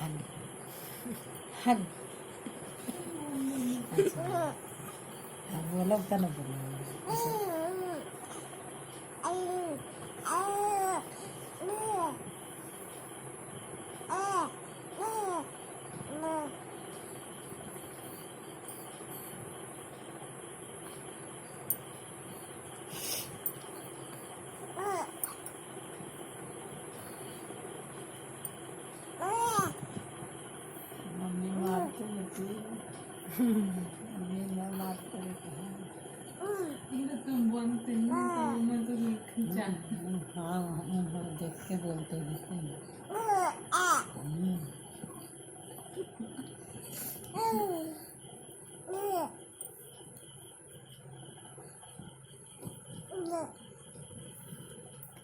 हल हल बोलवताना बोलव मम्मी मारते होती मम्मी मैं मारते तुम बोलते नहीं तो मैं तो खींचा हाँ देख के बोलते हैं